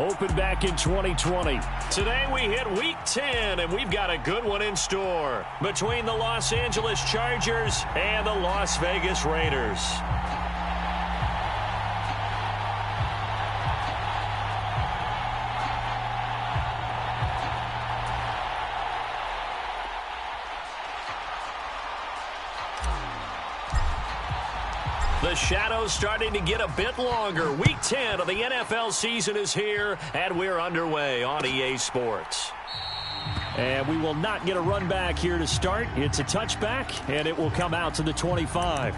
opened back in 2020. Today we hit Week 10, and we've got a good one in store between the Los Angeles Chargers and the Las Vegas Raiders. The shadow's starting to get a bit longer. Week 10 of the NFL season is here, and we're underway on EA Sports. And we will not get a run back here to start. It's a touchback, and it will come out to the 25.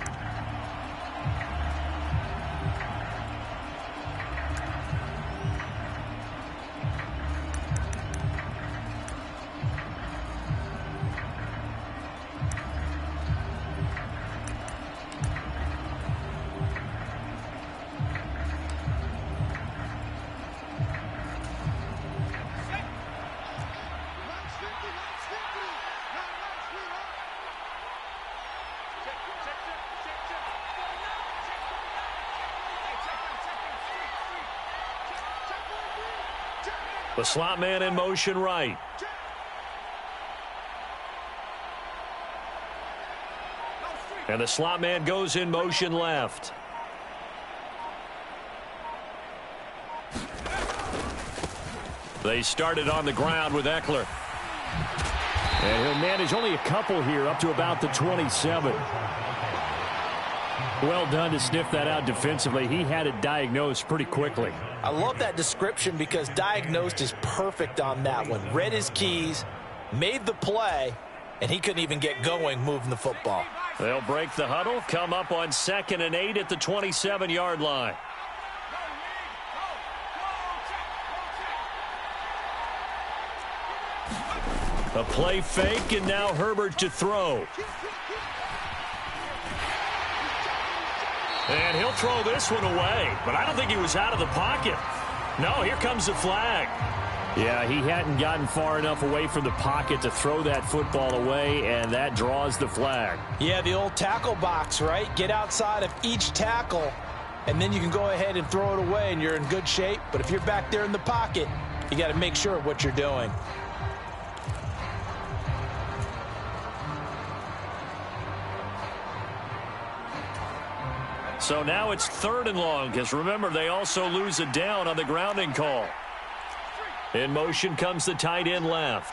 The slot man in motion right. And the slot man goes in motion left. They started on the ground with Eckler. And he'll manage only a couple here up to about the 27. Well done to sniff that out defensively. He had it diagnosed pretty quickly. I love that description because diagnosed is perfect on that one. Read his keys, made the play, and he couldn't even get going moving the football. They'll break the huddle, come up on 2nd and 8 at the 27-yard line. A play fake, and now Herbert to throw. And he'll throw this one away, but I don't think he was out of the pocket. No, here comes the flag. Yeah, he hadn't gotten far enough away from the pocket to throw that football away, and that draws the flag. Yeah, the old tackle box, right? Get outside of each tackle, and then you can go ahead and throw it away, and you're in good shape. But if you're back there in the pocket, you got to make sure of what you're doing. So now it's 3rd and long, because remember, they also lose a down on the grounding call. In motion comes the tight end left.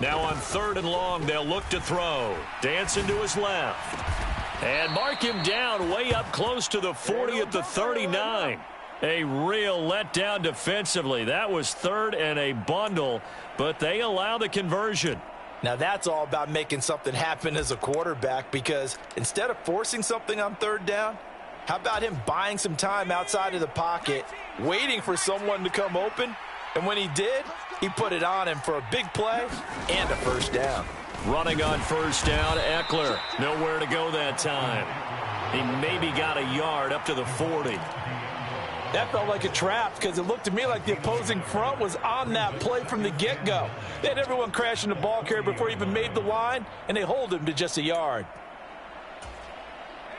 Now on 3rd and long, they'll look to throw. Dancing to his left. And mark him down way up close to the 40 at the 39. A real letdown defensively. That was 3rd and a bundle, but they allow the conversion. Now that's all about making something happen as a quarterback, because instead of forcing something on 3rd down, how about him buying some time outside of the pocket, waiting for someone to come open, and when he did, he put it on him for a big play and a 1st down. Running on 1st down, Eckler. Nowhere to go that time. He maybe got a yard up to the 40. That felt like a trap because it looked to me like the opposing front was on that play from the get-go. They had everyone crashing the ball carrier before he even made the line, and they hold him to just a yard.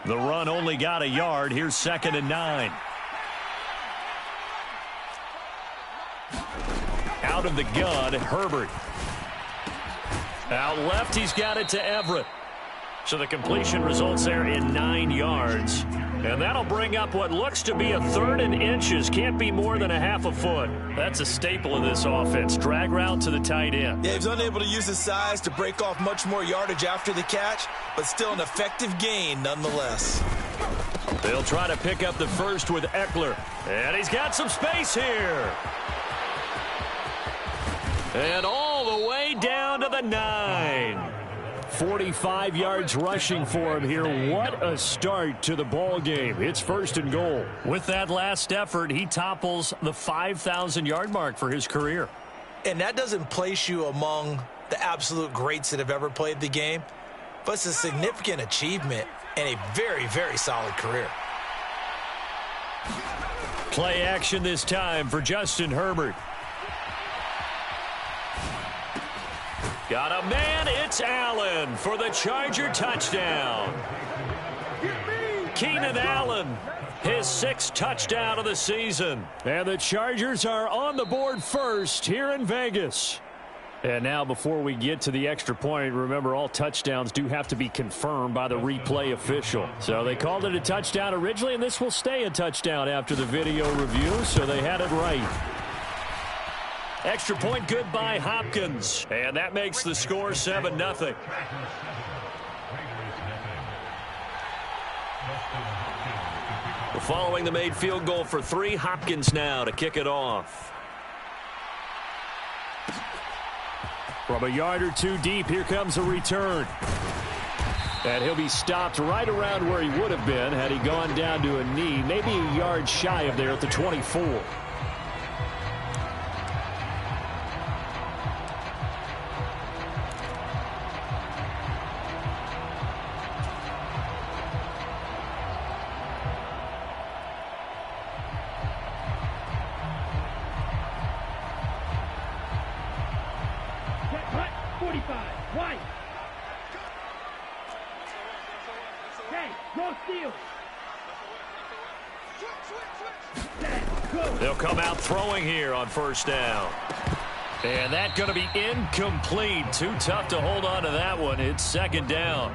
The run only got a yard. Here's 2nd and 9. Out of the gun, Herbert. Out left, he's got it to Everett. So the completion results there in 9 yards. And that'll bring up what looks to be a 3rd and inches. Can't be more than a half a foot. That's a staple of this offense. Drag route to the tight end. Yeah, he's unable to use his size to break off much more yardage after the catch, but still an effective gain nonetheless. They'll try to pick up the first with Eckler. And he's got some space here. And all the way down to the 9. 45 yards rushing for him here. What a start to the ball game. It's 1st and goal. With that last effort, he topples the 5,000-yard mark for his career. And that doesn't place you among the absolute greats that have ever played the game, but it's a significant achievement and a very, very solid career. Play action this time for Justin Herbert. Got a man, it's Allen for the Charger touchdown. Keenan Allen, his 6th touchdown of the season. And the Chargers are on the board first here in Vegas. And now before we get to the extra point, remember all touchdowns do have to be confirmed by the replay official. So they called it a touchdown originally, and this will stay a touchdown after the video review, so they had it right. Extra point good by Hopkins. And that makes the score 7-0. Following the made field goal for 3, Hopkins now to kick it off. From a yard or two deep, here comes a return. And he'll be stopped right around where he would have been had he gone down to a knee, maybe a yard shy of there at the 24. They'll come out throwing here on first down. And that's going to be incomplete. Too tough to hold on to that one. It's 2nd down.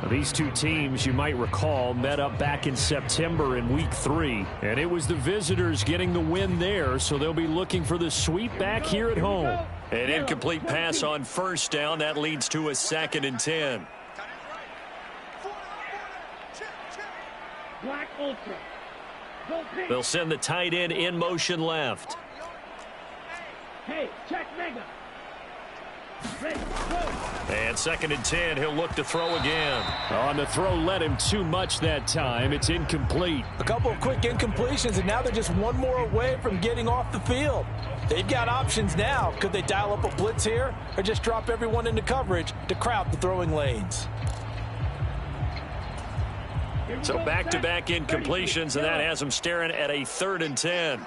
These two teams, you might recall, met up back in September in Week 3. And it was the visitors getting the win there, so they'll be looking for the sweep back here at home. An incomplete pass on first down. That leads to a 2nd and 10. Black Ultra. They'll send the tight end in motion left. Hey, check mega. Ready, go. And 2nd and 10. He'll look to throw again. On the throw led him too much that time. It's incomplete. A couple of quick incompletions, and now they're just one more away from getting off the field. They've got options now. Could they dial up a blitz here or just drop everyone into coverage to crowd the throwing lanes? So back-to-back incompletions, and that has them staring at a 3rd and 10.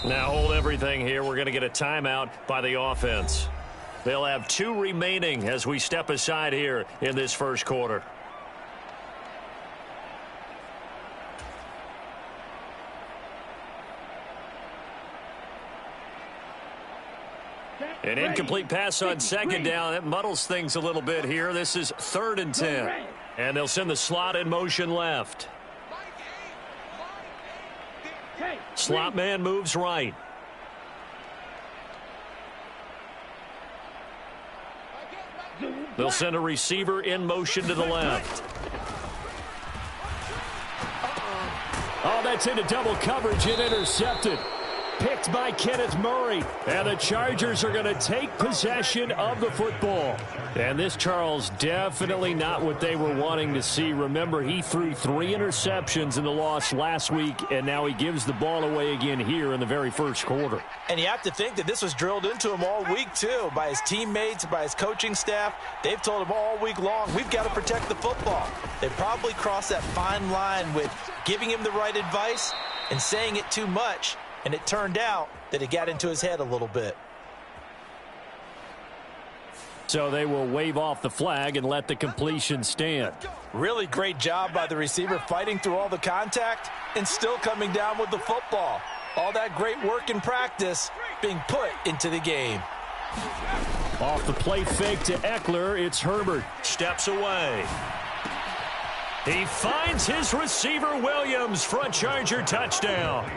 Now hold everything here. We're going to get a timeout by the offense. They'll have 2 remaining as we step aside here in this first quarter. An incomplete pass on 2nd down. That muddles things a little bit here. This is 3rd and 10. And they'll send the slot in motion left. Slot man moves right. They'll send a receiver in motion to the left. Oh, that's into double coverage and intercepted. Picked by Kenneth Murray. And the Chargers are going to take possession of the football. And this, Charles, definitely not what they were wanting to see. Remember, he threw 3 interceptions in the loss last week, and now he gives the ball away again here in the very first quarter. And you have to think that this was drilled into him all week, too, by his teammates, by his coaching staff. They've told him all week long, we've got to protect the football. They probably crossed that fine line with giving him the right advice and saying it too much. And it turned out that it got into his head a little bit. So they will wave off the flag and let the completion stand. Really great job by the receiver fighting through all the contact and still coming down with the football. All that great work in practice being put into the game. Off the play fake to Eckler, it's Herbert. Steps away. He finds his receiver Williams for a Charger touchdown.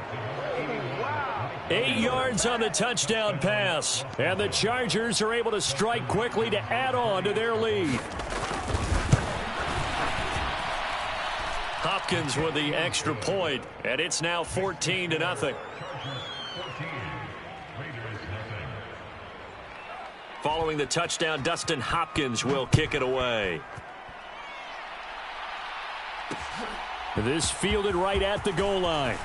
8 yards on the touchdown pass. And the Chargers are able to strike quickly to add on to their lead. Hopkins with the extra point, and it's now 14-0. Following the touchdown, Dustin Hopkins will kick it away. This fielded right at the goal line.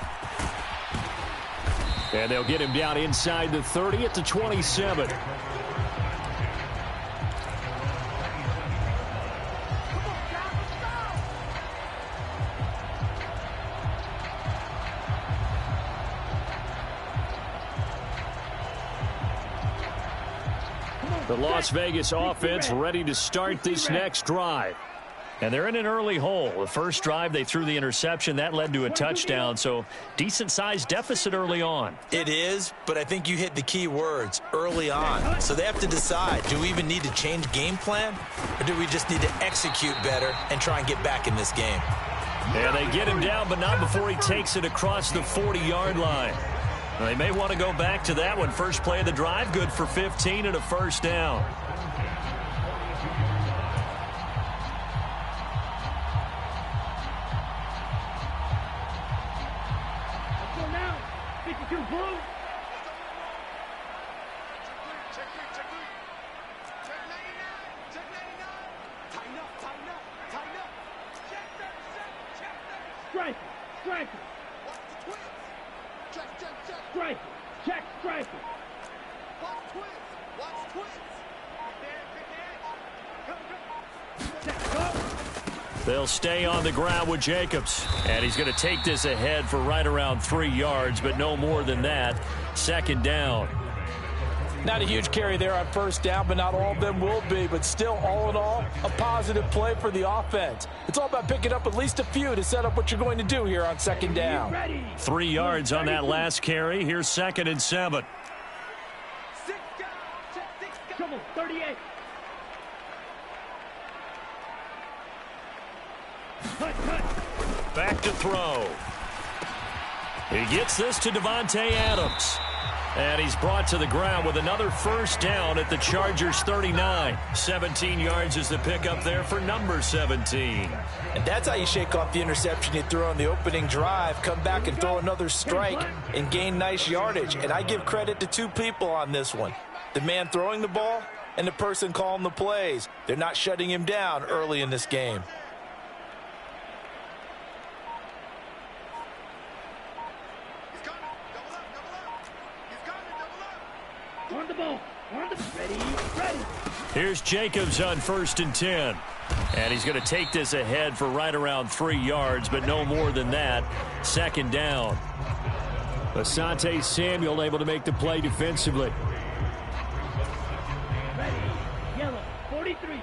And they'll get him down inside the 30 at the 27. The Las Vegas offense ready to start this next drive. And they're in an early hole. The first drive, they threw the interception. That led to a touchdown, so decent-sized deficit early on. It is, but I think you hit the key words, early on. So they have to decide, do we even need to change game plan, or do we just need to execute better and try and get back in this game? And they get him down, but not before he takes it across the 40-yard line. They may want to go back to that one. First play of the drive, good for 15 and a first down. They'll stay on the ground with Jacobs. And he's going to take this ahead for right around 3 yards, but no more than that. Second down. Not a huge carry there on first down, but not all of them will be. But still, all in all, a positive play for the offense. It's all about picking up at least a few to set up what you're going to do here on second down. 3 yards on that last carry. Here's 2nd and 7. Come on, 38. Back to throw. He gets this to Devontae Adams. And he's brought to the ground with another first down at the Chargers 39. 17 yards is the pickup there for number 17. And that's how you shake off the interception you threw on the opening drive, come back and throw another strike and gain nice yardage. And I give credit to two people on this one. The man throwing the ball and the person calling the plays. They're not shutting him down early in this game. On the ball. On the ready. Here's Jacobs on 1st and 10. And he's going to take this ahead for right around 3 yards, but no more than that. Second down. Asante Samuel able to make the play defensively. Ready. Yellow. 43.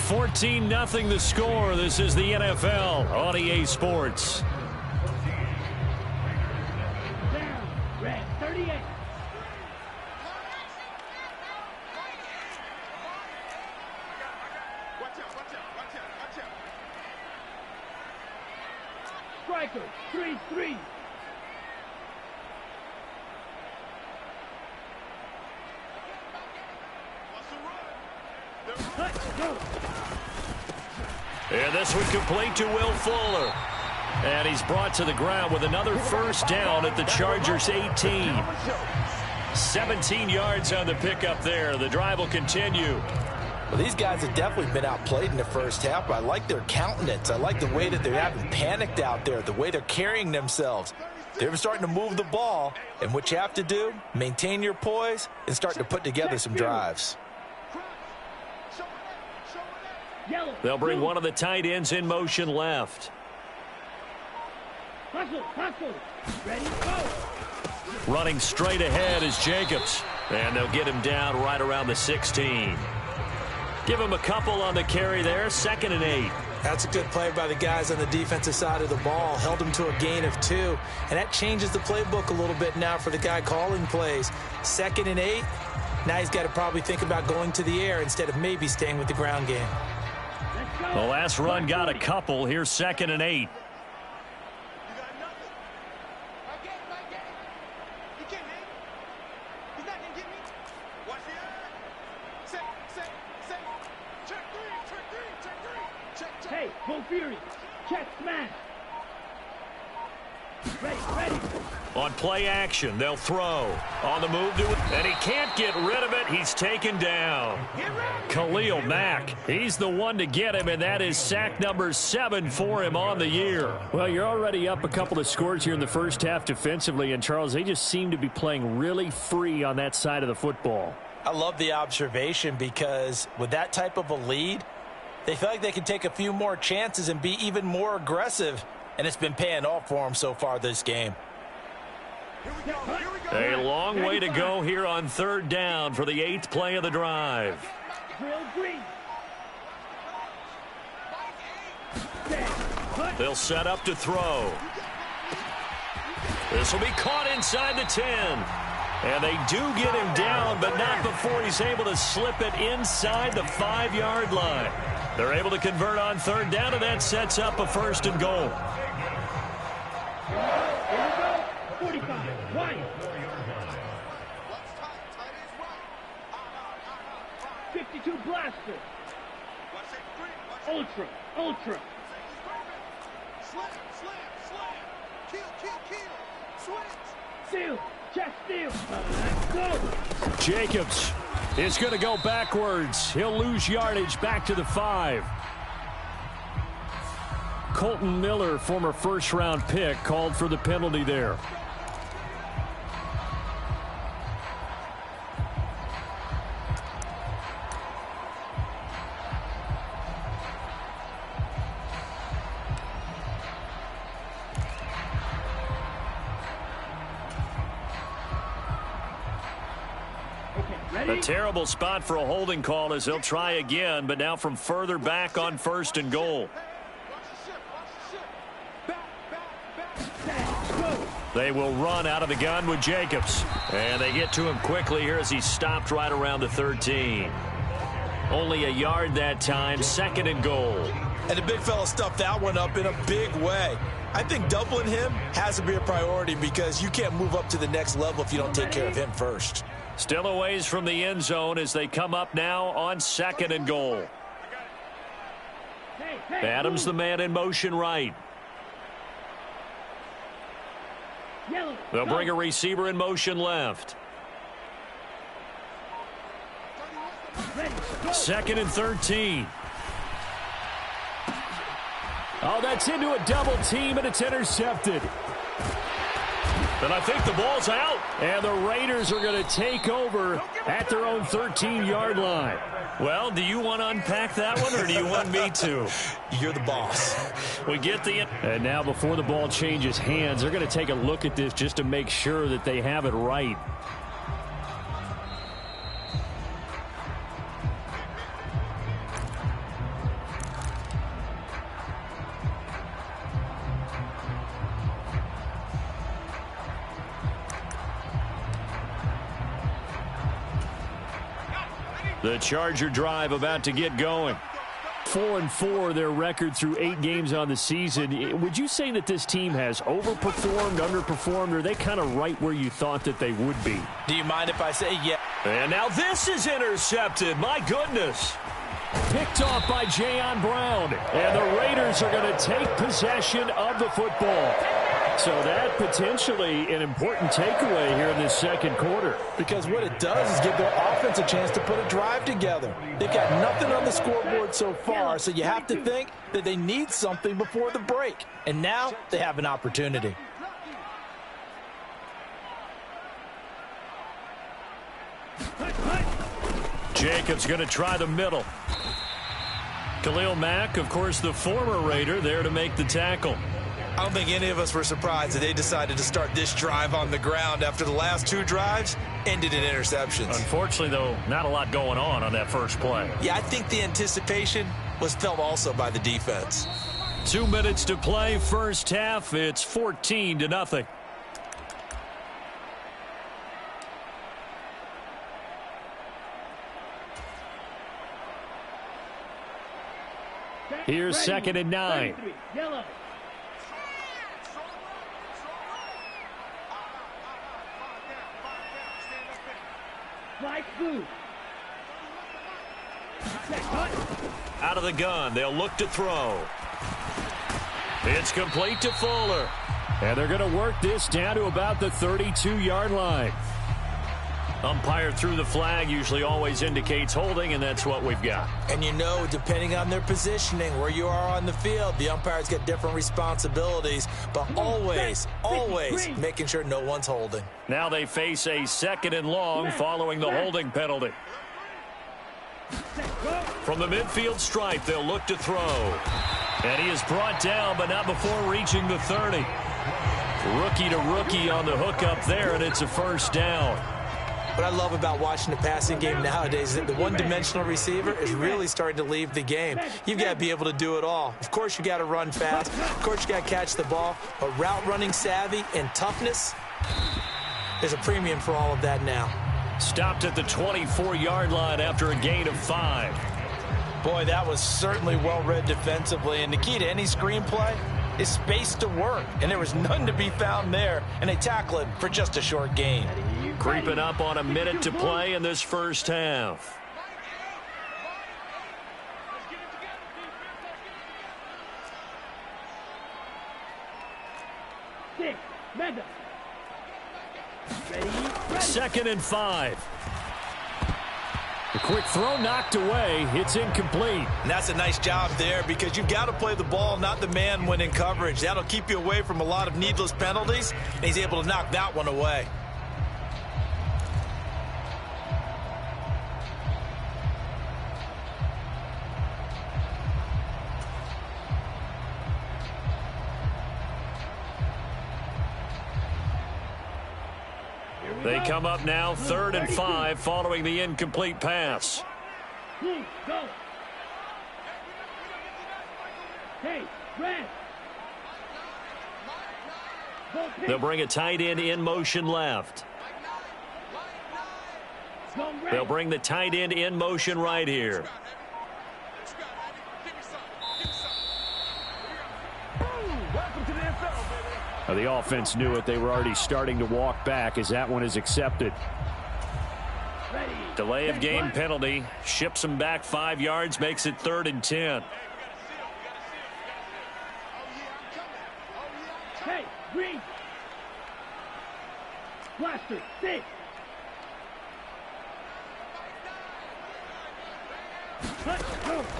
$14-0 the score. This is the NFL on EA Sports. Red 38. Striker 3-3. And this one complete to Will Fuller. And he's brought to the ground with another first down at the Chargers 18. 17 yards on the pickup there. The drive will continue. Well, these guys have definitely been outplayed in the first half, but I like their countenance. I like the way that they haven't panicked out there, the way they're carrying themselves. They're starting to move the ball, and what you have to do, maintain your poise and start to put together some drives. They'll bring one of the tight ends in motion left. Hustle. Ready, go. Running straight ahead is Jacobs. And they'll get him down right around the 16. Give him a couple on the carry there. 2nd and 8. That's a good play by the guys on the defensive side of the ball. Held him to a gain of 2. And that changes the playbook a little bit now for the guy calling plays. 2nd and 8. Now he's got to probably think about going to the air instead of maybe staying with the ground game. The last run got a couple. Here's 2nd and 8. Hey, go Fury. Check smash. Ready. On play action, they'll throw. On the move to it, and he can't get rid of it. He's taken down. Khalil Mack, he's the one to get him, and that is sack number 7 for him on the year. Well, you're already up a couple of scores here in the first half defensively, and Charles, they just seem to be playing really free on that side of the football. I love the observation because with that type of a lead, they feel like they can take a few more chances and be even more aggressive, and it's been paying off for them so far this game. A long way to go here on third down for the 8th play of the drive. They'll set up to throw. This will be caught inside the 10. And they do get him down, but not before he's able to slip it inside the 5-yard line. They're able to convert on third down, and that sets up a 1st and goal. 45, right. 52 blaster. Ultra. Steal. Check steal. Go. Jacobs is going to go backwards. He'll lose yardage back to the 5. Colton Miller, former first-round pick, called for the penalty there. A terrible spot for a holding call as they'll try again, but now from further back on 1st and goal. They will run out of the gun with Jacobs. And they get to him quickly here as he stopped right around the 13. Only a yard that time, 2nd and goal. And the big fella stuffed that one up in a big way. I think doubling him has to be a priority because you can't move up to the next level if you don't take care of him first. Still a ways from the end zone as they come up now on 2nd and goal. Adams the man in motion right. They'll bring a receiver in motion left. 2nd and 13. Oh, that's into a double team, and it's intercepted. And I think the ball's out. And the Raiders are going to take over at their own 13-yard line. Well, do you want to unpack that one, or do you want me to? You're the boss. We get the... And now before the ball changes hands, they're going to take a look at this just to make sure that they have it right. The Charger drive about to get going. 4-4 their record through 8 games on the season. Would you say that this team has overperformed, underperformed, or are they kind of right where you thought that they would be? Do you mind if I say yeah? And now this is intercepted. My goodness. Picked off by Jayon Brown. And the Raiders are going to take possession of the football. So that potentially an important takeaway here in this 2nd quarter. Because what it does is give their offense a chance to put a drive together. They've got nothing on the scoreboard so far, so you have to think that they need something before the break. And now they have an opportunity. Jacobs going to try the middle. Khalil Mack, of course, the former Raider, there to make the tackle. I don't think any of us were surprised that they decided to start this drive on the ground after the last 2 drives ended in interceptions. Unfortunately, though, not a lot going on that first play. Yeah, I think the anticipation was felt also by the defense. 2 minutes to play, first half. It's 14-0. Here's 2nd and 9. Yellow. Flag blue. Out of the gun, they'll look to throw. It's complete to Fuller. And they're going to work this down to about the 32-yard line. Umpire threw the flag, usually always indicates holding, and that's what we've got. And you know, depending on their positioning, where you are on the field, the umpires get different responsibilities, but always making sure no one's holding. Now they face a 2nd and long following the holding penalty. From the midfield stripe, they'll look to throw. And he is brought down, but not before reaching the 30. Rookie to rookie on the hookup there, and it's a first down. What I love about watching the passing game nowadays is that the one-dimensional receiver is really starting to leave the game. You've got to be able to do it all. Of course, you got to run fast. Of course, you got to catch the ball. But route running savvy and toughness is a premium for all of that now. Stopped at the 24-yard line after a gain of 5. Boy, that was certainly well-read defensively. And the key to any screenplay is space to work. And there was none to be found there. And they tackle it for just a short gain. Creeping up on a minute to play in this first half. Second and 5. The quick throw knocked away. It's incomplete. And that's a nice job there because you've got to play the ball, not the man when in coverage. That'll keep you away from a lot of needless penalties. And he's able to knock that one away. They come up now 3rd and 5 following the incomplete pass. Go. Hey, Brad. They'll bring a tight end in motion left. They'll bring the tight end in motion right here. The offense knew it. They were already starting to walk back as that one is accepted. Delay of game penalty. Ships them back 5 yards. Makes it 3rd and 10. Hey, Green. Blaster, 6.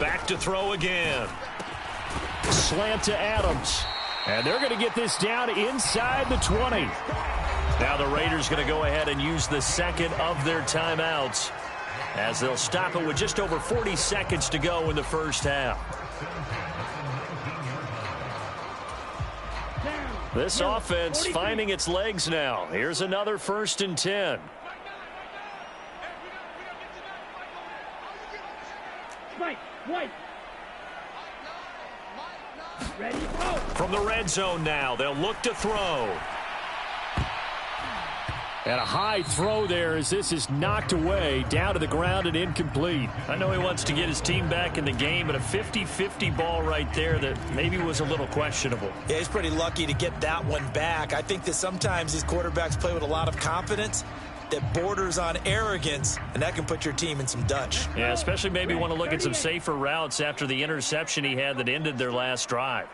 Back to throw again. Slant to Adams. And they're going to get this down inside the 20. Now the Raiders going to go ahead and use the second of their timeouts as they'll stop it with just over 40 seconds to go in the first half. This offense finding its legs now. Here's another 1st and 10. Mike, White. Ready, go. From the red zone now, they'll look to throw. And a high throw there as this is knocked away, down to the ground and incomplete. I know he wants to get his team back in the game, but a 50-50 ball right there that maybe was a little questionable. Yeah, he's pretty lucky to get that one back. I think that sometimes these quarterbacks play with a lot of confidence that borders on arrogance, and that can put your team in some Dutch. Yeah, especially maybe want to look at some safer routes after the interception he had that ended their last drive.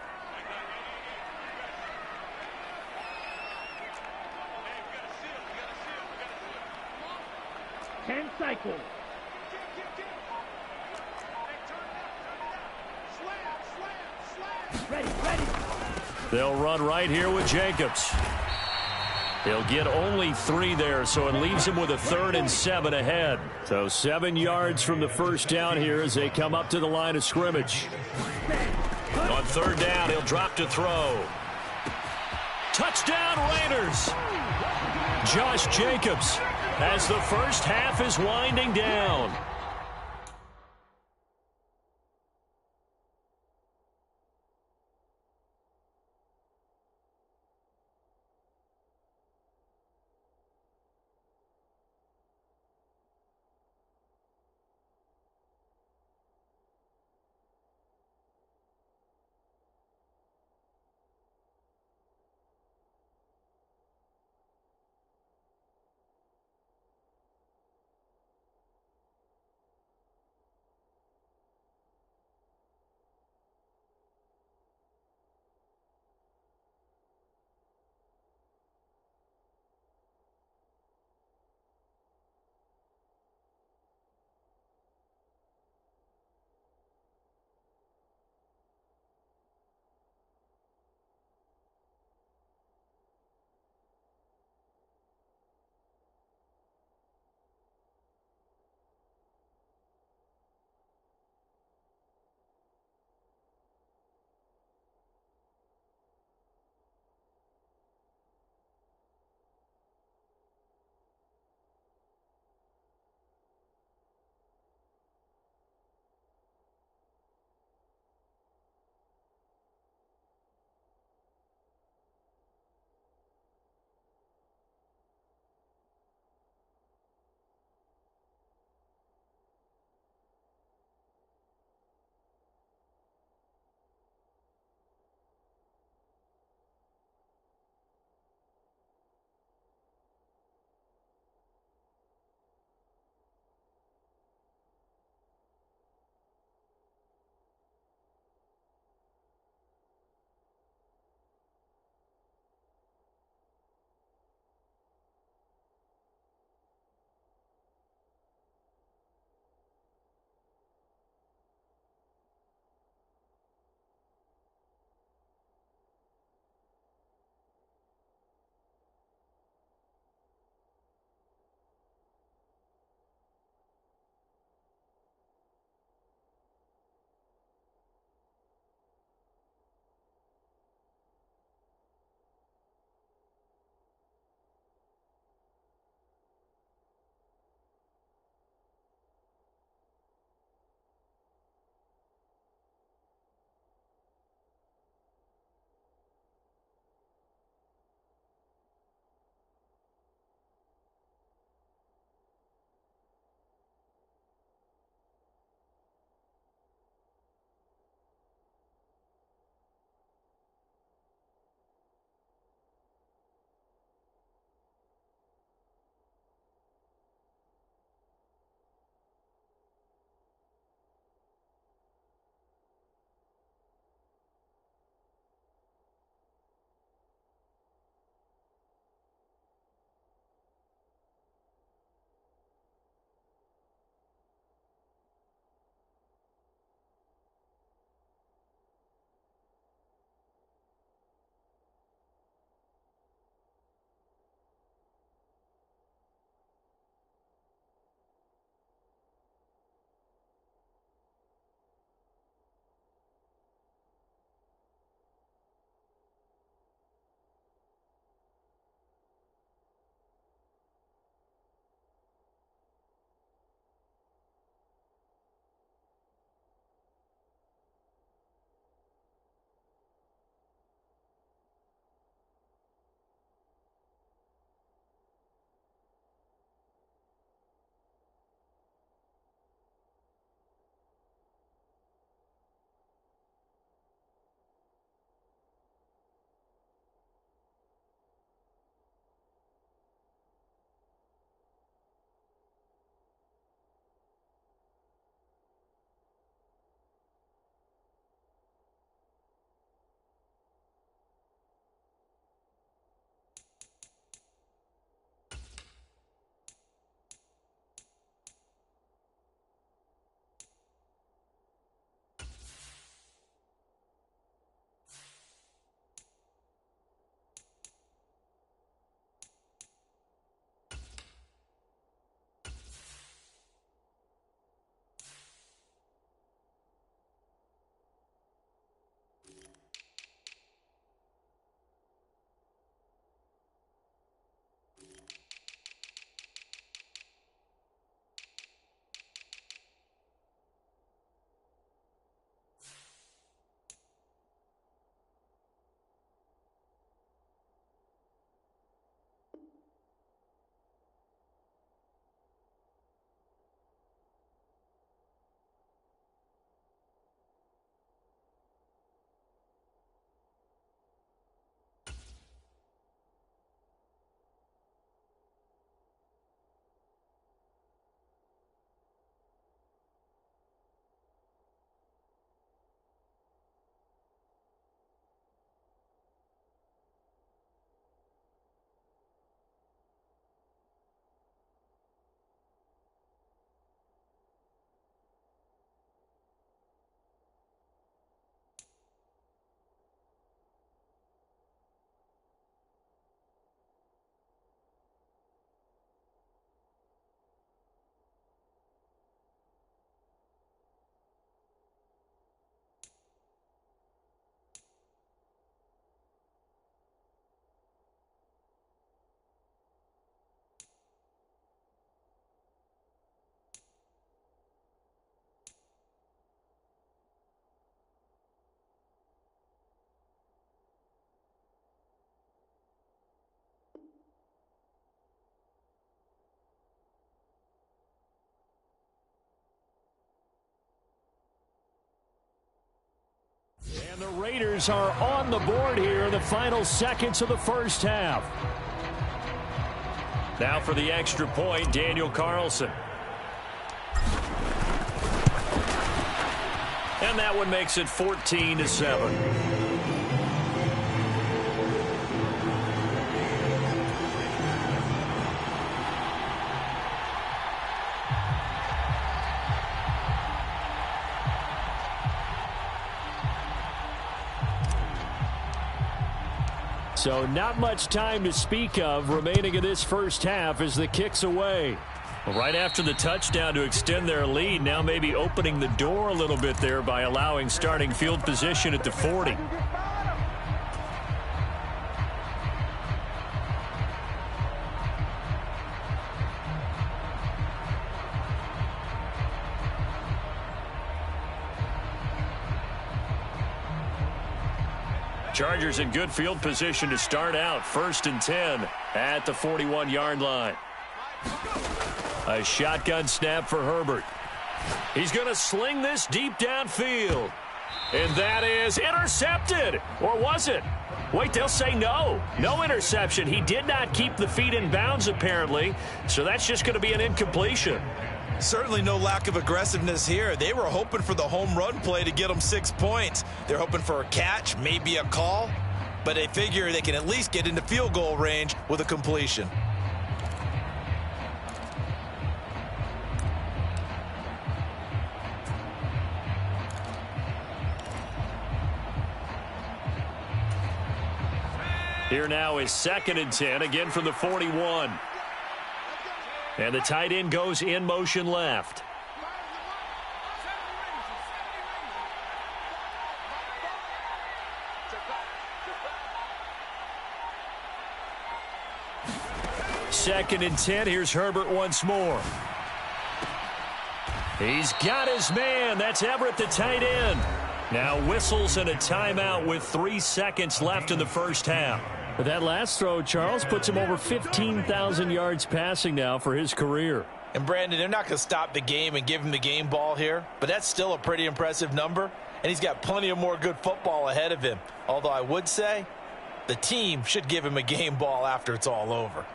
Cycle. Ready. They'll run right here with Jacobs. He'll get only 3 there, so it leaves him with a 3rd and 7 ahead. So 7 yards from the first down here as they come up to the line of scrimmage. On 3rd down, he'll drop to throw. Touchdown, Raiders! Josh Jacobs as the first half is winding down. And the Raiders are on the board here in the final seconds of the first half. Now for the extra point, Daniel Carlson. And that one makes it 14-7. So not much time to speak of remaining in this first half as the kick's away. Right after the touchdown to extend their lead, now maybe opening the door a little bit there by allowing starting field position at the 40. Chargers in good field position to start out. 1st and 10 at the 41-yard line. A shotgun snap for Herbert. He's going to sling this deep downfield. And that is intercepted. Or was it? Wait, they'll say no. No interception. He did not keep the feet in bounds, apparently. So that's just going to be an incompletion. Certainly no lack of aggressiveness here. They were hoping for the home run play to get them 6 points. They're hoping for a catch, maybe a call, but they figure they can at least get into field goal range with a completion. Here now is 2nd and 10, again from the 41. And the tight end goes in motion left. Second and 10. Here's Herbert once more. He's got his man. That's Everett, the tight end. Now whistles and a timeout with 3 seconds left in the first half. But that last throw, Charles, puts him over 15,000 yards passing now for his career. And, Brandon, they're not going to stop the game and give him the game ball here, but that's still a pretty impressive number, and he's got plenty of more good football ahead of him. Although I would say the team should give him a game ball after it's all over.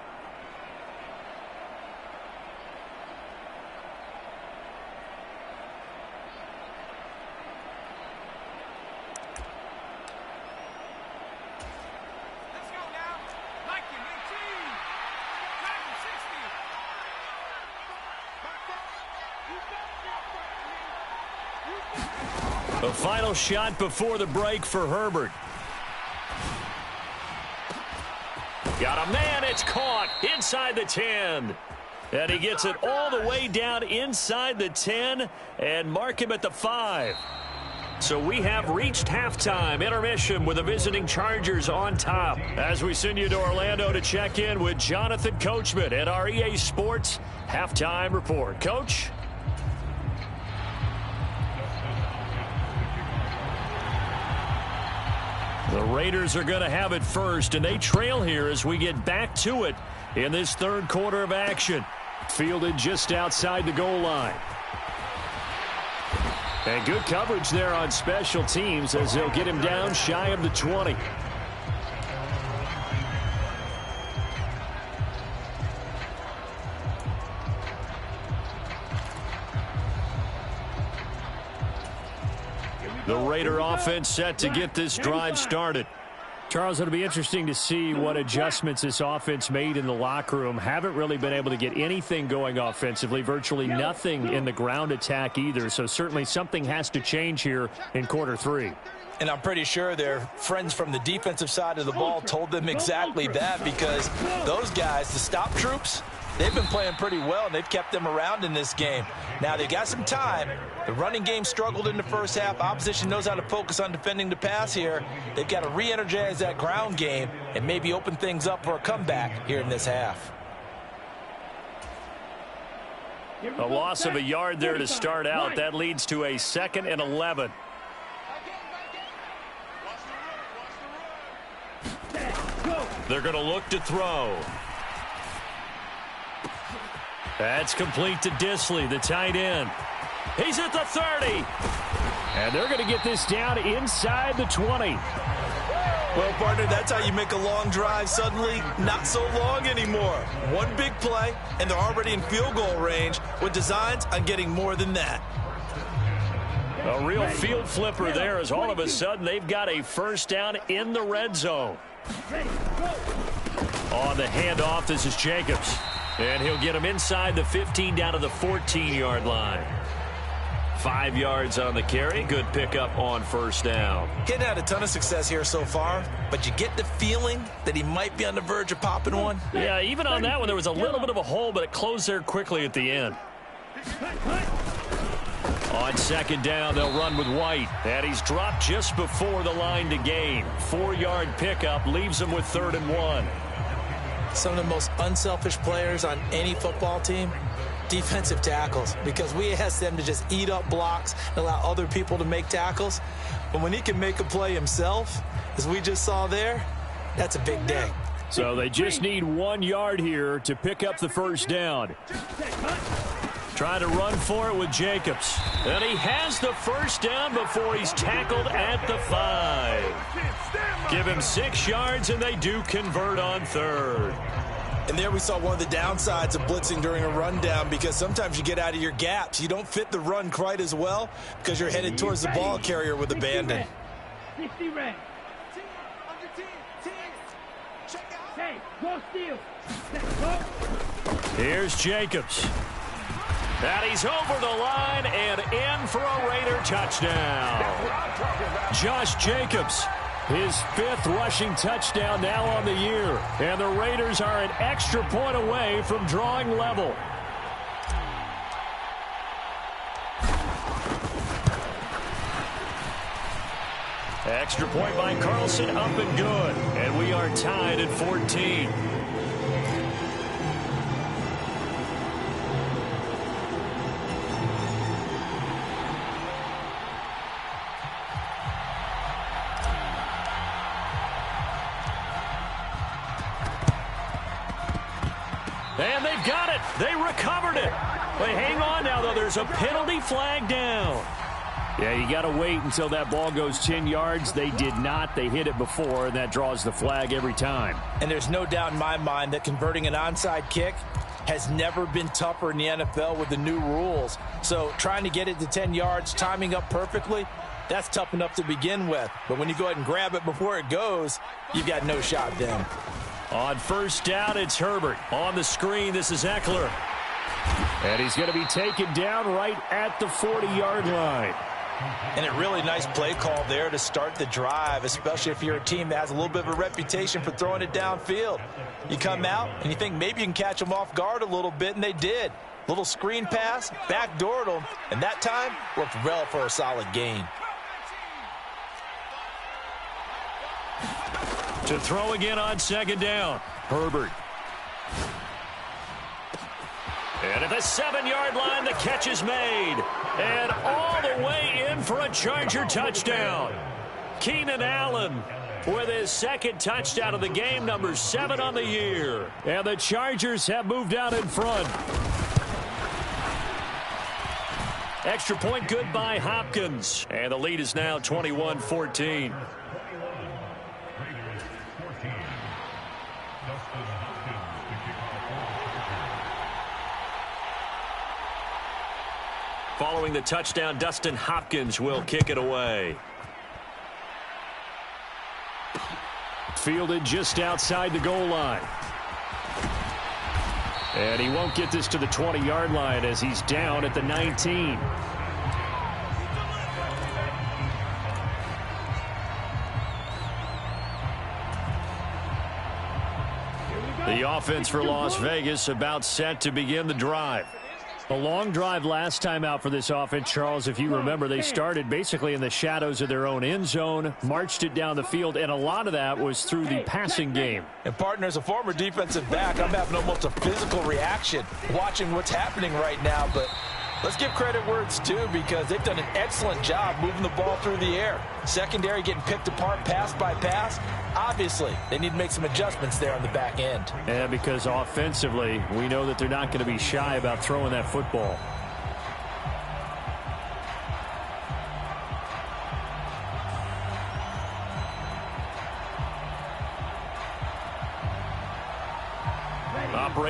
The final shot before the break for Herbert. Got a man. It's caught inside the 10. And he gets it all the way down inside the 10 and mark him at the 5. So we have reached halftime. Intermission with the visiting Chargers on top. As we send you to Orlando to check in with Jonathan Coachman at our EA Sports Halftime Report. Coach? The Raiders are going to have it first, and they trail here as we get back to it in this third quarter of action. Fielded just outside the goal line. And good coverage there on special teams as they'll get him down shy of the 20. The Raider offense set to get this drive started. Charles, it'll be interesting to see what adjustments this offense made in the locker room. Haven't really been able to get anything going offensively, virtually nothing in the ground attack either. So certainly something has to change here in quarter 3. And I'm pretty sure their friends from the defensive side of the ball told them exactly that, because those guys, the stop troops, they've been playing pretty well, and they've kept them around in this game. Now, they've got some time. The running game struggled in the first half. Opposition knows how to focus on defending the pass here. They've got to re-energize that ground game and maybe open things up for a comeback here in this half. A loss of a yard there to start out. That leads to a 2nd and 11. They're going to look to throw. That's complete to Disley, the tight end. He's at the 30. And they're going to get this down inside the 20. Well, partner, that's how you make a long drive suddenly not so long anymore. One big play, and they're already in field goal range with designs on getting more than that. A real field flipper there as all of a sudden they've got a first down in the red zone. On the handoff, this is Jacobs. And he'll get him inside the 15 down to the 14-yard line. 5 yards on the carry. Good pickup on first down. Hadn't had a ton of success here so far, but you get the feeling that he might be on the verge of popping one. Yeah, even on that one, there was a little bit of a hole, but it closed there quickly at the end. On second down, they'll run with White. And he's dropped just before the line to gain. 4-yard pickup leaves him with 3rd and 1. Some of the most unselfish players on any football team, defensive tackles, because we ask them to just eat up blocks and allow other people to make tackles. But when he can make a play himself, as we just saw there, that's a big day. So they just need 1 yard here to pick up the first down. Trying to run for it with Jacobs. And he has the first down before he's tackled at the 5. Give him 6 yards, and they do convert on 3rd. And there we saw one of the downsides of blitzing during a rundown, because sometimes you get out of your gaps. You don't fit the run quite as well because you're headed towards the ball carrier with abandon. 60 red. Hey, go steal. Here's Jacobs. And he's over the line and in for a Raider touchdown. Josh Jacobs, his 5th rushing touchdown now on the year. And the Raiders are an extra point away from drawing level. Extra point by Carlson, up and good. And we are tied at 14. And they've got it. They recovered it. They hang on now, though. There's a penalty flag down. Yeah, you got to wait until that ball goes 10 yards. They did not. They hit it before, and that draws the flag every time. And there's no doubt in my mind that converting an onside kick has never been tougher in the NFL with the new rules. So trying to get it to 10 yards, timing up perfectly, that's tough enough to begin with. But when you go ahead and grab it before it goes, you've got no shot then. On first down, it's Herbert. On the screen, this is Eckler. And he's going to be taken down right at the 40-yard line. And a really nice play call there to start the drive, especially if you're a team that has a little bit of a reputation for throwing it downfield. You come out and you think maybe you can catch them off guard a little bit, and they did. Little screen pass, backdoored them, and that time worked well for a solid gain. To throw again on second down, Herbert. And at the 7-yard line, the catch is made. And all the way in for a Charger touchdown. Keenan Allen with his 2nd touchdown of the game, number 7 on the year. And the Chargers have moved out in front. Extra point good by Hopkins. And the lead is now 21-14. Following the touchdown, Dustin Hopkins will kick it away. Fielded just outside the goal line. And he won't get this to the 20-yard line as he's down at the 19. The offense for Las Vegas about set to begin the drive. A long drive last time out for this offense, Charles. If you remember, they started basically in the shadows of their own end zone, marched it down the field, and a lot of that was through the passing game. And, partner, as a former defensive back, I'm having almost a physical reaction watching what's happening right now. But let's give credit where it's due, because they've done an excellent job moving the ball through the air. Secondary getting picked apart pass by pass. Obviously, they need to make some adjustments there on the back end. And because offensively, we know that they're not going to be shy about throwing that football.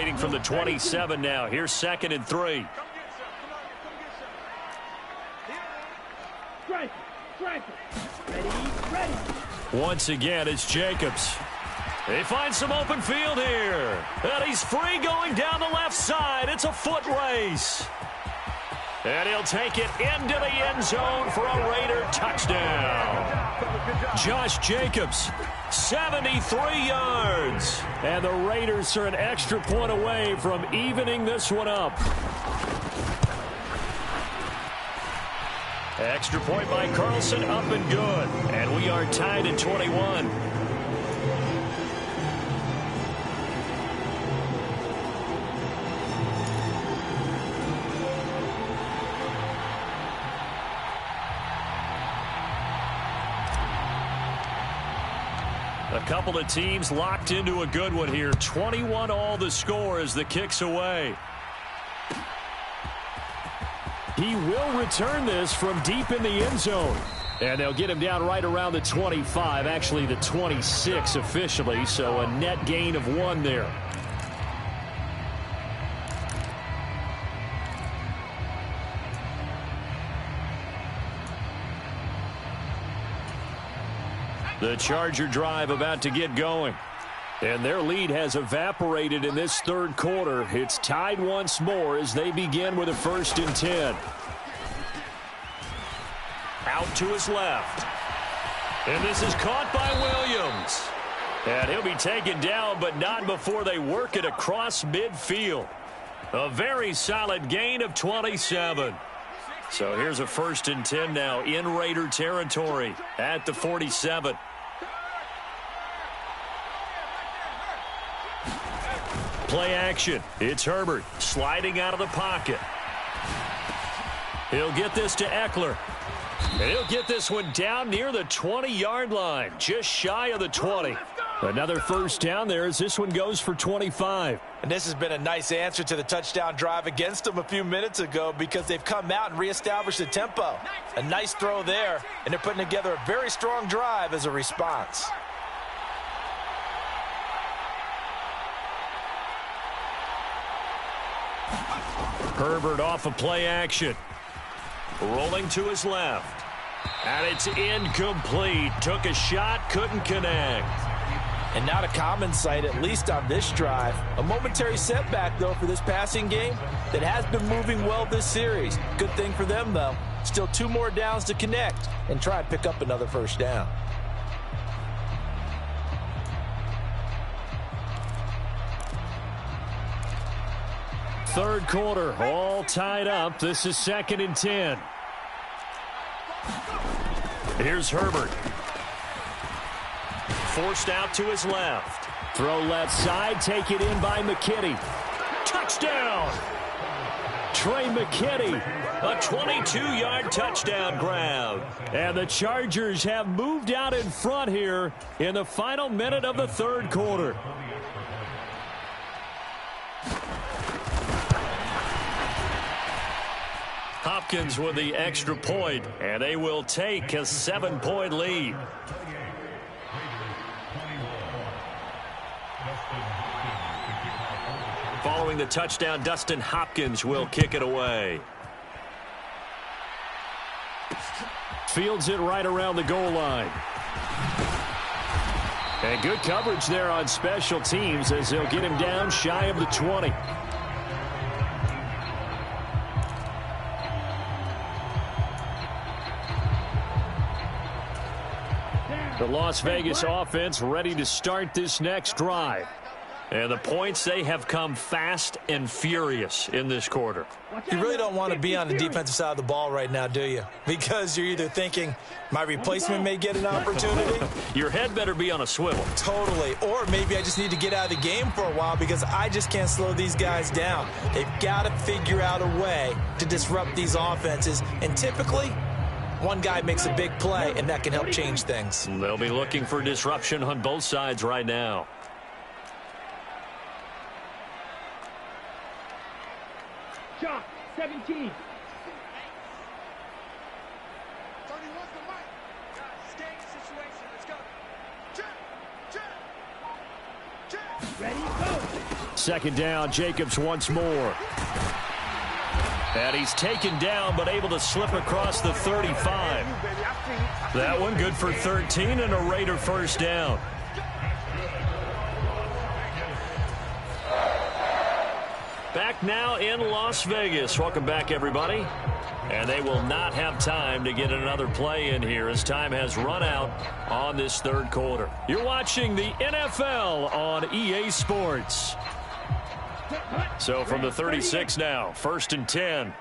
Operating from the 27 now. Here's 2nd and 3. Strike. Ready. Once again, it's Jacobs. They find some open field here. And he's free going down the left side. It's a foot race. And he'll take it into the end zone for a Raider touchdown. Josh Jacobs, 73 yards. And the Raiders are an extra point away from evening this one up. Extra point by Carlson, up and good. And we are tied at 21. A couple of teams locked into a good one here. 21 all the score as the kick's away. He will return this from deep in the end zone. And they'll get him down right around the 25, actually the 26 officially, so a net gain of 1 there. The Charger drive about to get going. And their lead has evaporated in this third quarter. It's tied once more as they begin with a 1st and 10. Out to his left. And this is caught by Williams. And he'll be taken down, but not before they work it across midfield. A very solid gain of 27. So here's a 1st and 10 now in Raider territory at the 47. Play action. It's Herbert sliding out of the pocket. He'll get this to Eckler. And he'll get this one down near the 20-yard line, just shy of the 20. Another 1st down there as this one goes for 25. And this has been a nice answer to the touchdown drive against them a few minutes ago because they've come out and reestablished the tempo. A nice throw there, and they're putting together a very strong drive as a response. Herbert off of play action. Rolling to his left. And it's incomplete. Took a shot, couldn't connect. And not a common sight, at least on this drive. A momentary setback, though, for this passing game that has been moving well this series. Good thing for them, though. Still 2 more downs to connect and try and pick up another 1st down. Third quarter, all tied up. This is 2nd and 10. Here's Herbert. Forced out to his left. Throw left side, take it in by McKinney. Touchdown! Trey McKinney. A 22-yard touchdown grab. And the Chargers have moved out in front here in the final minute of the third quarter. Hopkins with the extra point, and they will take a 7-point lead. Following the touchdown, Dustin Hopkins will kick it away. Fields it right around the goal line. And good coverage there on special teams as they'll get him down shy of the 20. The Las Vegas offense ready to start this next drive. And the points, they have come fast and furious in this quarter. You really don't want to be on the defensive side of the ball right now, do you? Because you're either thinking, my replacement may get an opportunity. Your head better be on a swivel. Totally. Or maybe I just need to get out of the game for a while because I just can't slow these guys down. They've got to figure out a way to disrupt these offenses. And typically, one guy makes a big play, and that can help change things. They'll be looking for disruption on both sides right now. Shot, 17. Ready, go. Second down, Jacobs once more. And he's taken down, but able to slip across the 35. That one good for 13 and a Raider first down. Back now in Las Vegas. Welcome back, everybody. And they will not have time to get another play in here as time has run out on this third quarter. You're watching the NFL on EA Sports. So from the 36 now, 1st and 10.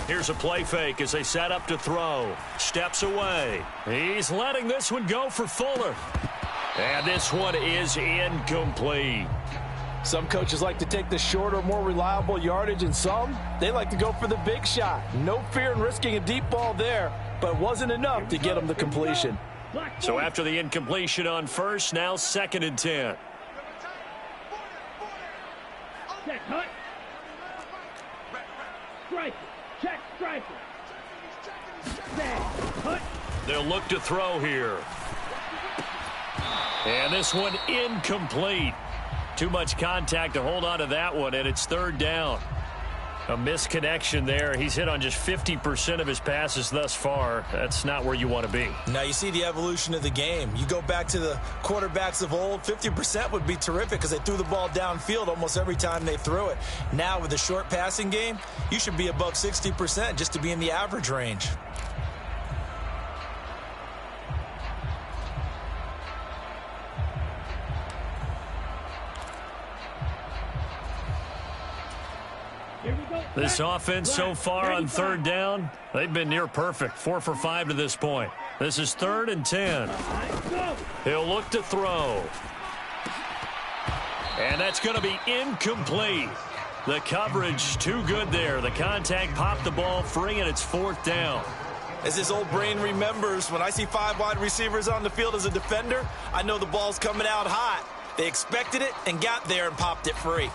Here's a play fake as they set up to throw. Steps away. He's letting this one go for Fuller. And this one is incomplete. Some coaches like to take the shorter, more reliable yardage, and some, they like to go for the big shot. No fear in risking a deep ball there, but it wasn't enough to get them the completion. So after the incompletion on first, now 2nd and 10. Check, cut. Striker. Check, striker. Cut. They'll look to throw here. And this one incomplete. Too much contact to hold on to that one, and it's 3rd down. A misconnection there. He's hit on just 50% of his passes thus far. That's not where you want to be. Now you see the evolution of the game. You go back to the quarterbacks of old, 50% would be terrific because they threw the ball downfield almost every time they threw it. Now with the short passing game, you should be above 60% just to be in the average range. This offense so far on 3rd down, they've been near perfect. 4 for 5 to this point. This is 3rd and 10. He'll look to throw. And that's going to be incomplete. The coverage too good there. The contact popped the ball free, and it's 4th down. As his old brain remembers, when I see 5 wide receivers on the field as a defender, I know the ball's coming out hot. They expected it and got there and popped it free.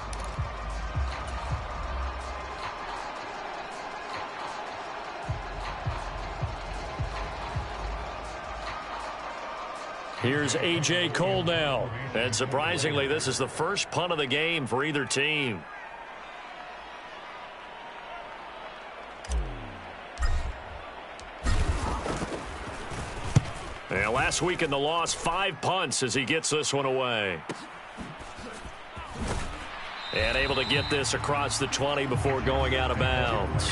Here's A.J. Cole now. And surprisingly, this is the first punt of the game for either team. And last week in the loss, 5 punts as he gets this one away. And able to get this across the 20 before going out of bounds.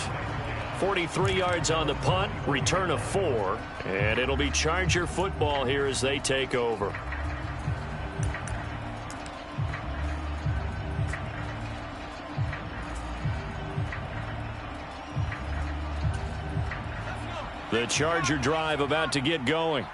43 yards on the punt, return of 4, and it'll be Charger football here as they take over. The Charger drive about to get going.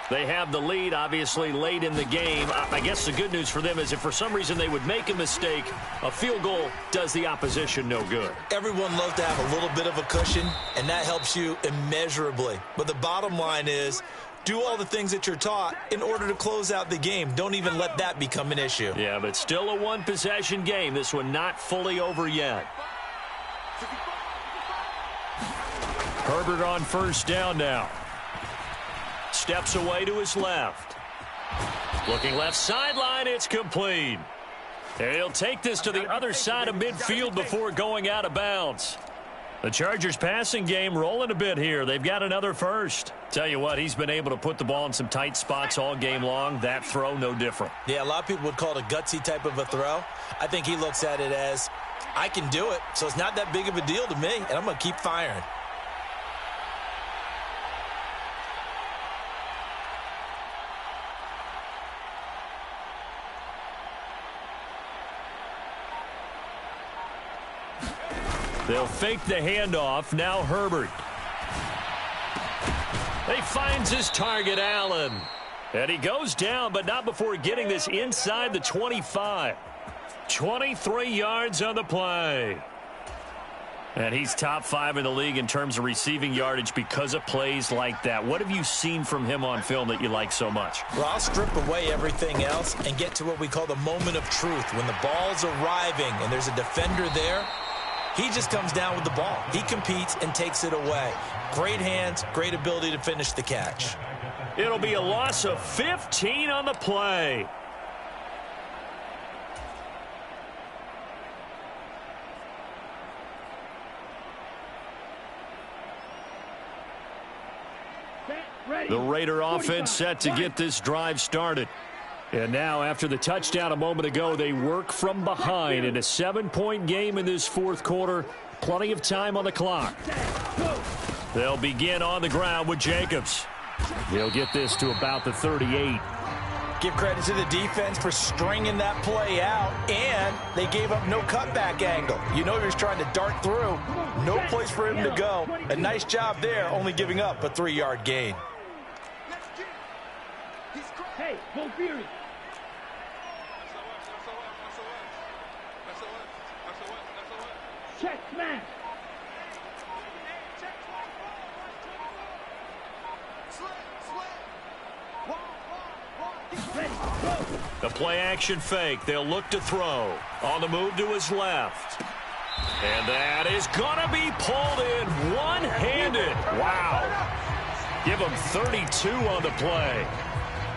They have the lead, obviously, late in the game. I guess the good news for them is if for some reason they would make a mistake, a field goal does the opposition no good. Everyone loves to have a little bit of a cushion, and that helps you immeasurably. But the bottom line is, do all the things that you're taught in order to close out the game. Don't even let that become an issue. Yeah, but still a one-possession game. This one not fully over yet. Herbert on first down now. Steps away to his left. Looking left sideline, it's complete. And he'll take this to the other side of midfield before going out of bounds. The Chargers passing game rolling a bit here. They've got another first. Tell you what, he's been able to put the ball in some tight spots all game long. That throw, no different. Yeah, a lot of people would call it a gutsy type of a throw. I think he looks at it as, I can do it, so it's not that big of a deal to me, and I'm going to keep firing. They'll fake the handoff. Now Herbert. He finds his target, Allen. And he goes down, but not before getting this inside the 25. 23 yards on the play. And he's top 5 in the league in terms of receiving yardage because of plays like that. What have you seen from him on film that you like so much? Well, I'll strip away everything else and get to what we call the moment of truth. When the ball's arriving and there's a defender there, He just comes down with the ball. He competes and takes it away. Great hands, great ability to finish the catch. It'll be a loss of 15 on the play. The Raider offense set to get this drive started. And now, after the touchdown a moment ago, they work from behind in a 7-point game in this fourth quarter. Plenty of time on the clock. They'll begin on the ground with Jacobs. He'll get this to about the 38. Give credit to the defense for stringing that play out, and they gave up no cutback angle. You know he was trying to dart through. No place for him to go. A nice job there, only giving up a 3-yard gain. Hey, go Fury. Check smash. The play action fake. They'll look to throw. On the move to his left. And that is going to be pulled in one-handed. Wow. Give him 32 on the play.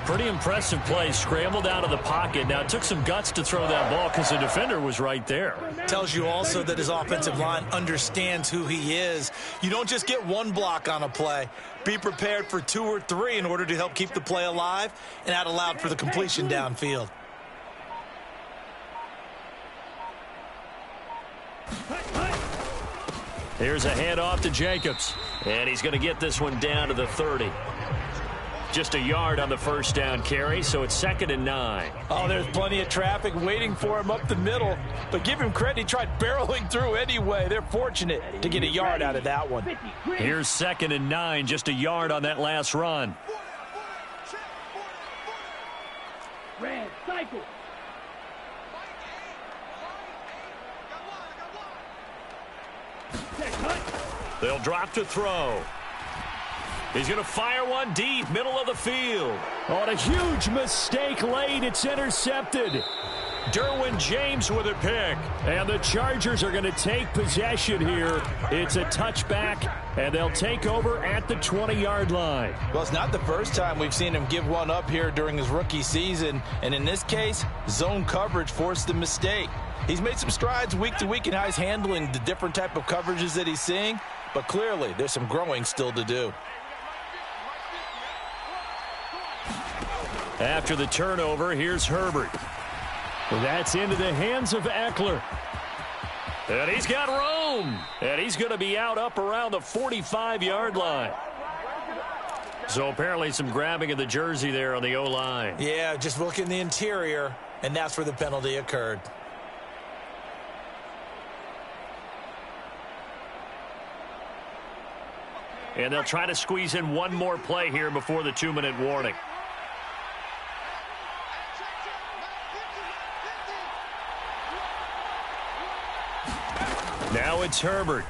Pretty impressive play. Scrambled out of the pocket. Now, it took some guts to throw that ball because the defender was right there. Tells you also that his offensive line understands who he is. You don't just get one block on a play. Be prepared for 2 or 3 in order to help keep the play alive and out allowed for the completion downfield. Here's a handoff to Jacobs. And he's going to get this one down to the 30. Just a yard on the first down carry, so it's 2nd and 9. Oh, there's plenty of traffic waiting for him up the middle. But give him credit, he tried barreling through anyway. They're fortunate to get a yard out of that one. Here's 2nd and 9, just a yard on that last run. Red cycle. They'll drop to throw. He's going to fire one deep, middle of the field. On a huge mistake late, it's intercepted. Derwin James with a pick. And the Chargers are going to take possession here. It's a touchback, and they'll take over at the 20-yard line. Well, it's not the first time we've seen him give one up here during his rookie season. And in this case, zone coverage forced the mistake. He's made some strides week to week in how he's handling the different type of coverages that he's seeing. But clearly, there's some growing still to do. After the turnover, here's Herbert. That's into the hands of Eckler. And he's got room. And he's going to be up around the 45-yard line. So apparently some grabbing of the jersey there on the O-line. Yeah, just look in the interior, and that's where the penalty occurred. And they'll try to squeeze in one more play here before the 2-minute warning. Now it's Herbert.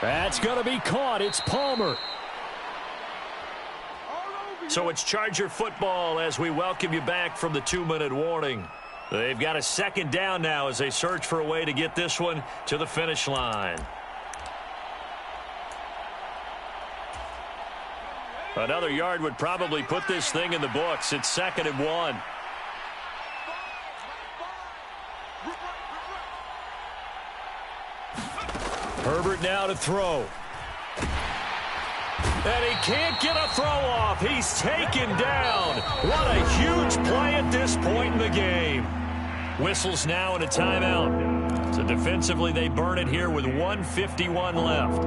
That's going to be caught. It's Palmer. So it's Charger football as we welcome you back from the 2-minute warning. They've got a 2nd down now as they search for a way to get this one to the finish line. Another yard would probably put this thing in the books. It's 2nd and 1. Herbert now to throw. And he can't get a throw off. He's taken down. What a huge play at this point in the game. Whistles now and a timeout. So defensively they burn it here with 1:51 left.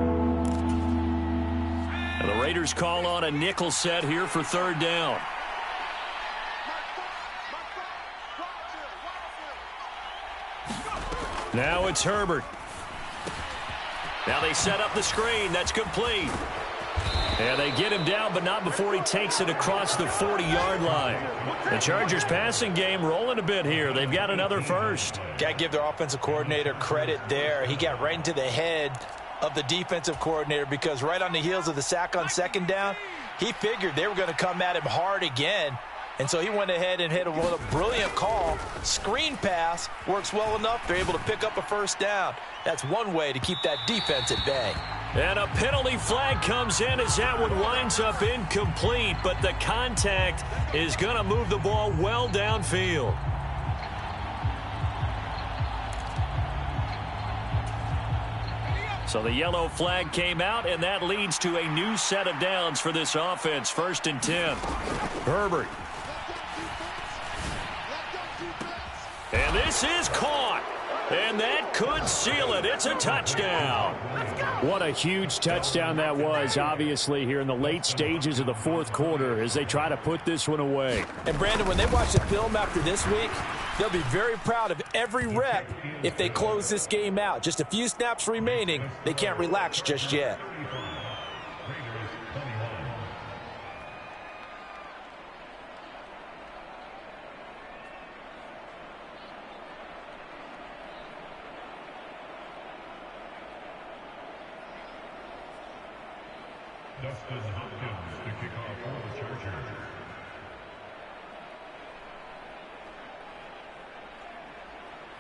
And the Raiders call on a nickel set here for 3rd down. Now it's Herbert. Now they set up the screen. That's complete. And they get him down, but not before he takes it across the 40-yard line. The Chargers passing game rolling a bit here. They've got another first. Got to give their offensive coordinator credit there. He got right into the head of the defensive coordinator because right on the heels of the sack on 2nd down, he figured they were going to come at him hard again. And so he went ahead and hit a brilliant call. Screen pass works well enough. They're able to pick up a first down. That's one way to keep that defense at bay. And a penalty flag comes in as that one winds up incomplete, but the contact is going to move the ball well downfield. So the yellow flag came out, and that leads to a new set of downs for this offense. 1st and 10. Herbert. And this is caught. And that could seal it. It's a touchdown. What a huge touchdown that was, obviously, here in the late stages of the 4th quarter as they try to put this one away. And, Brandon, when they watch the film after this week, they'll be very proud of every rep if they close this game out. Just a few snaps remaining. They can't relax just yet.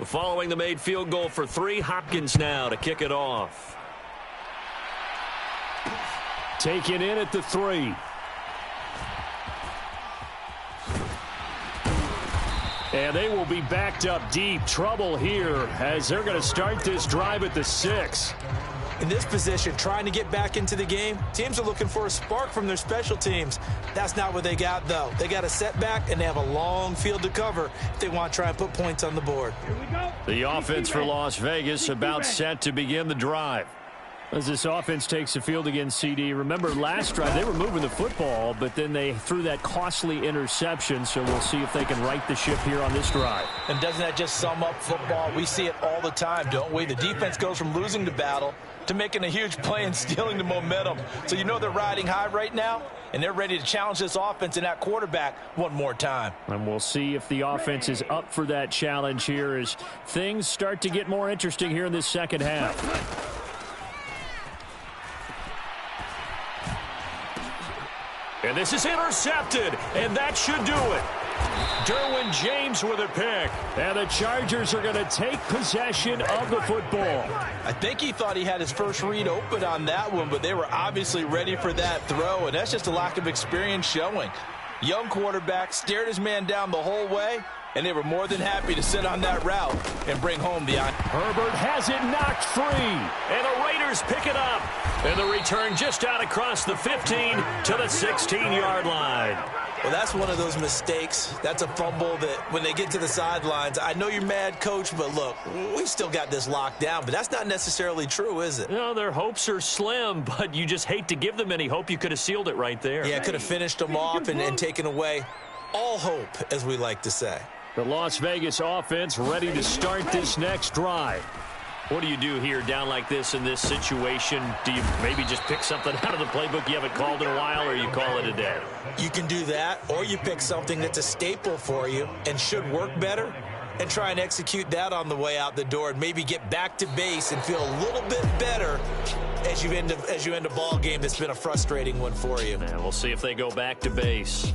Following the made field goal for 3, Hopkins now to kick it off. Taken in at the 3. And they will be backed up deep. Trouble here as they're going to start this drive at the 6. In this position, trying to get back into the game, teams are looking for a spark from their special teams. That's not what they got, though. They got a setback, and they have a long field to cover if they want to try and put points on the board. The offense for Las Vegas about set to begin the drive. As this offense takes the field against CD, remember last drive they were moving the football, but then they threw that costly interception, so we'll see if they can right the ship here on this drive. And doesn't that just sum up football? We see it all the time, don't we? The defense goes from losing the battle to making a huge play and stealing the momentum. So you know they're riding high right now, and they're ready to challenge this offense and that quarterback one more time. And we'll see if the offense is up for that challenge here as things start to get more interesting here in this second half. And this is intercepted, and that should do it. Derwin James with a pick. And the Chargers are going to take possession of the football. I think he thought he had his first read open on that one, but they were obviously ready for that throw, and that's just a lack of experience showing. Young quarterback stared his man down the whole way, and they were more than happy to sit on that route and bring home the honor. Herbert has it knocked free. And the Raiders pick it up. And the return just out across the 15 to the 16-yard line. Well, that's one of those mistakes. That's a fumble that when they get to the sidelines, I know you're mad, Coach, but look, we still got this locked down. But that's not necessarily true, is it? No, their hopes are slim, but you just hate to give them any hope. You could have sealed it right there. Yeah, could have finished them off and taken away all hope, as we like to say. The Las Vegas offense ready to start this next drive. What do you do here down like this in this situation? Do you maybe just pick something out of the playbook you haven't called in a while, or you call it a day? You can do that, or you pick something that's a staple for you and should work better and try and execute that on the way out the door and maybe get back to base and feel a little bit better as you end a ball game that's been a frustrating one for you. And we'll see if they go back to base.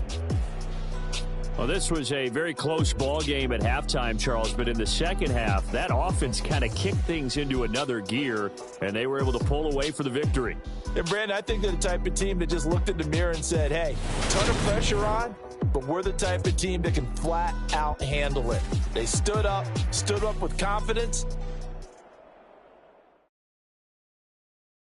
Well, this was a very close ball game at halftime, Charles, but in the second half, that offense kind of kicked things into another gear, and they were able to pull away for the victory. And, Brandon, I think they're the type of team that just looked in the mirror and said, hey, ton of pressure on, but we're the type of team that can flat out handle it. They stood up with confidence,